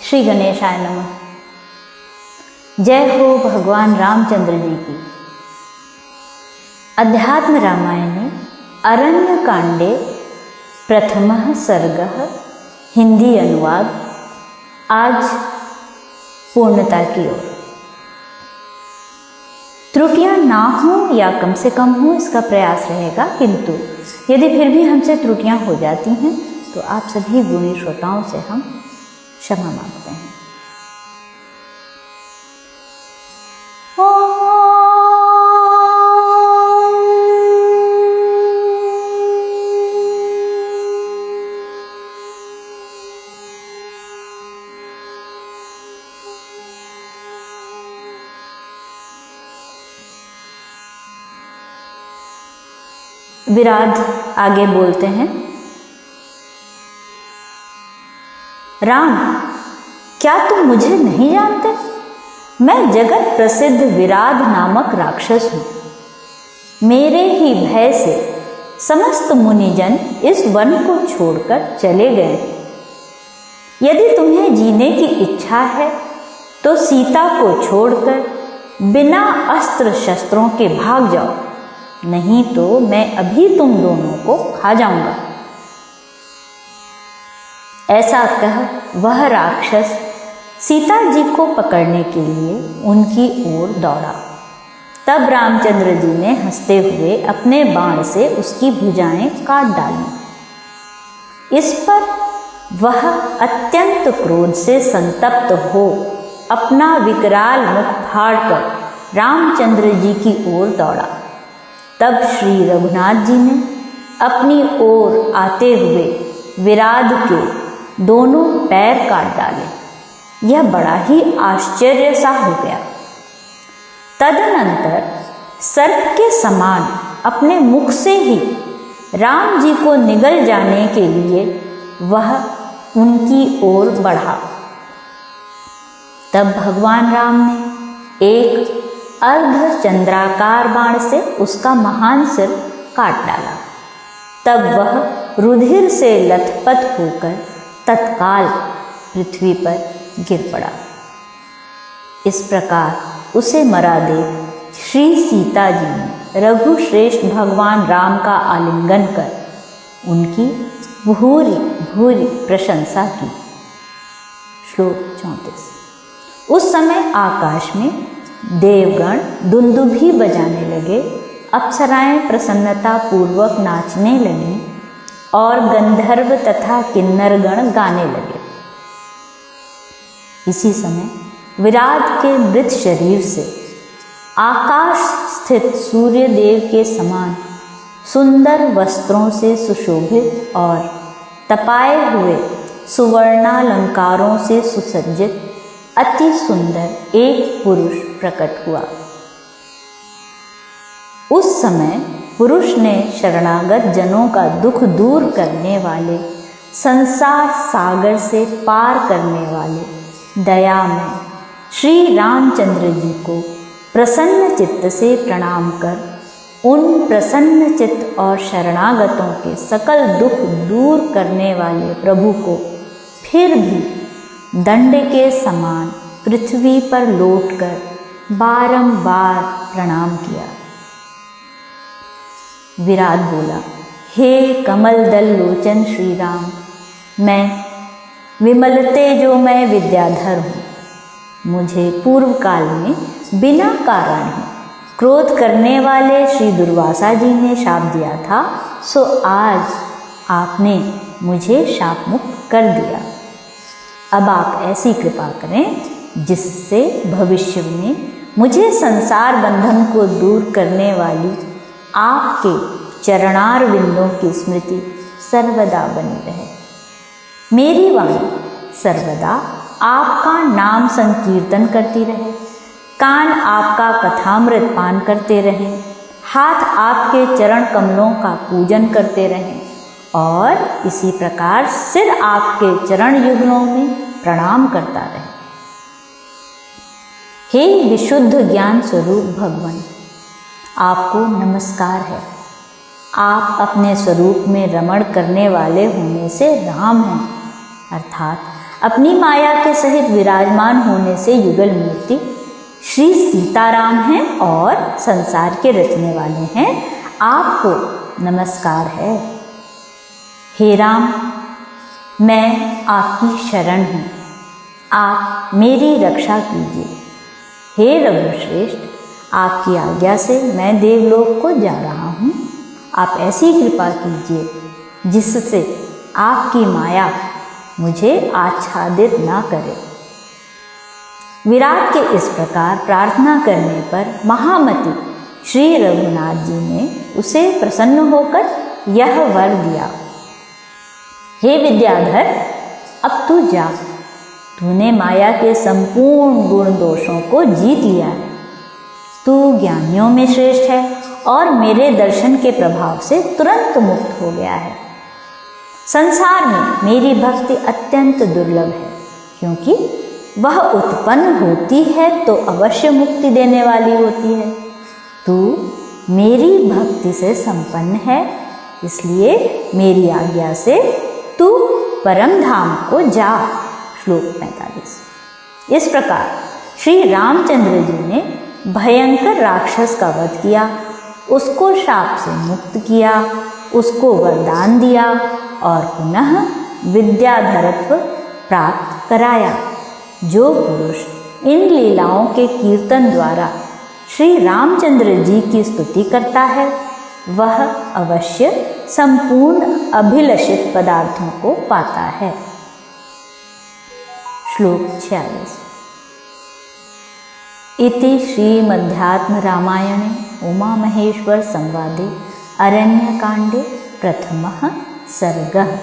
श्री गणेशाय नमः। जय हो भगवान रामचंद्र जी की। अध्यात्म रामायणे अरण्यकांडे प्रथमः सर्गः हिंदी अनुवाद आज पूर्णता की ओर। त्रुटियां ना हो या कम से कम हो इसका प्रयास रहेगा, किंतु यदि फिर भी हमसे त्रुटियां हो जाती हैं तो आप सभी गुणी श्रोताओं से हम क्षमा मांगते हैं। विराध आगे बोलते हैं, राम, क्या तुम मुझे नहीं जानते? मैं जगत प्रसिद्ध विराध नामक राक्षस हूं। मेरे ही भय से समस्त मुनिजन इस वन को छोड़कर चले गए। यदि तुम्हें जीने की इच्छा है तो सीता को छोड़कर बिना अस्त्र शस्त्रों के भाग जाओ, नहीं तो मैं अभी तुम दोनों को खा जाऊंगा। ऐसा कह वह राक्षस सीता जी को पकड़ने के लिए उनकी ओर दौड़ा। तब रामचंद्र जी ने हंसते हुए अपने बाण से उसकी भुजाएं काट डाली। इस पर वह अत्यंत क्रोध से संतप्त हो अपना विकराल मुख फाड़कर रामचंद्र जी की ओर दौड़ा। तब श्री रघुनाथ जी ने अपनी ओर आते हुए विराध के दोनों पैर काट डाले। यह बड़ा ही आश्चर्य सा हो गया। तदनंतर सर्प के समान अपने मुख से ही राम जी को निगल जाने के लिए वह उनकी ओर बढ़ा। तब भगवान राम ने एक अर्धचंद्राकार बाण से उसका महान सिर काट डाला। तब वह रुधिर से लथपथ होकर तत्काल पृथ्वी पर गिर पड़ा। इस प्रकार उसे मरा देख श्री सीता जी ने रघुश्रेष्ठ भगवान राम का आलिंगन कर उनकी भूरी भूरी प्रशंसा की। श्लोक 34। उस समय आकाश में देवगण दुंदुभी बजाने लगे, अप्सराएं प्रसन्नता पूर्वक नाचने लगीं और गंधर्व तथा किन्नरगण गाने लगे। इसी समय विराट के मृत शरीर से आकाश स्थित सूर्य देव के समान सुंदर वस्त्रों से सुशोभित और तपाए हुए सुवर्णालंकारों से सुसज्जित अति सुंदर एक पुरुष प्रकट हुआ। उस समय पुरुष ने शरणागत जनों का दुख दूर करने वाले, संसार सागर से पार करने वाले दयामय श्री रामचंद्र जी को प्रसन्न चित्त से प्रणाम कर उन प्रसन्न चित्त और शरणागतों के सकल दुख दूर करने वाले प्रभु को फिर भी दंड के समान पृथ्वी पर लौटकर बारंबार प्रणाम किया। विराट बोला, हे कमल दल लोचन श्री राम, मैं विमलते जो मैं विद्याधर हूँ। मुझे पूर्व काल में बिना कारण ही क्रोध करने वाले श्री दुर्वासा जी ने शाप दिया था, सो आज आपने मुझे शाप मुक्त कर दिया। अब आप ऐसी कृपा करें जिससे भविष्य में मुझे संसार बंधन को दूर करने वाली आपके चरणार विंदों की स्मृति सर्वदा बनी रहे। मेरी वाणी सर्वदा आपका नाम संकीर्तन करती रहे, कान आपका कथामृत पान करते रहें, हाथ आपके चरण कमलों का पूजन करते रहें और इसी प्रकार सिर आपके चरण युगलों में प्रणाम करता रहे। हे विशुद्ध ज्ञान स्वरूप भगवान, आपको नमस्कार है। आप अपने स्वरूप में रमण करने वाले होने से राम हैं, अर्थात अपनी माया के सहित विराजमान होने से युगल मूर्ति श्री सीताराम हैं और संसार के रचने वाले हैं। आपको नमस्कार है। हे राम, मैं आपकी शरण हूँ, आप मेरी रक्षा कीजिए। हे रघुश्रेष्ठ, आपकी आज्ञा से मैं देवलोक को जा रहा हूँ। आप ऐसी कृपा कीजिए जिससे आपकी माया मुझे आच्छादित ना करे। विराट के इस प्रकार प्रार्थना करने पर महामति श्री रघुनाथ जी ने उसे प्रसन्न होकर यह वर दिया, हे विद्याधर, अब तू जा। तूने माया के संपूर्ण गुण दोषों को जीत लिया है। तू ज्ञानियों में श्रेष्ठ है और मेरे दर्शन के प्रभाव से तुरंत मुक्त हो गया है। संसार में मेरी भक्ति अत्यंत दुर्लभ है, क्योंकि वह उत्पन्न होती है तो अवश्य मुक्ति देने वाली होती है। तू मेरी भक्ति से संपन्न है, इसलिए मेरी आज्ञा से तू परम धाम को जा। श्लोक 45। इस प्रकार श्री रामचंद्र जी ने भयंकर राक्षस का वध किया, उसको शाप से मुक्त किया, उसको वरदान दिया और पुनः विद्याधरत्व प्राप्त कराया। जो पुरुष इन लीलाओं के कीर्तन द्वारा श्री रामचंद्र जी की स्तुति करता है, वह अवश्य संपूर्ण अभिलषित पदार्थों को पाता है। श्लोक 46। इति श्रीमध्यात्म रामायणे उमा महेश्वर संवादे अरण्यकांडे प्रथमः सर्गः।